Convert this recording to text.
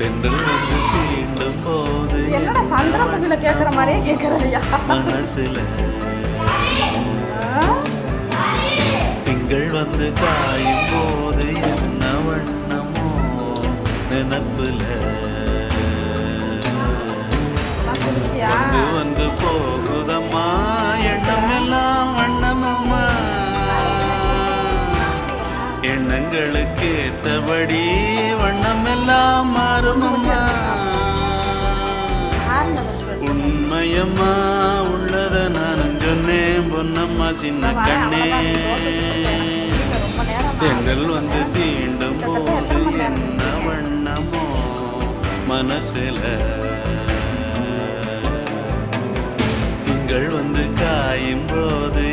தென்றல் வந்து தீண்டும் போது என்னடா சந்திரமுகில கேட்குற மாதிரியே கேட்குறியா மனசுல திங்கள் வந்து காயும் போது என்ன வண்ணமோ நினப்புல வந்து வந்து போகுதம்மா எண்ணம் எல்லாம் வண்ணமம்மா எண்ணங்களுக்கு ஏத்தபடி வண்ணம் எல்லாம் மாறுமம்மா உண்மையம்மா உள்ளத நானும் சொன்னேன் பொன்னம்மா சின்ன கண்ணே தென்றல் வந்து தீண்டும் போது என்ன வண்ணமோ மனசுல திங்கள் வந்து காயும் போது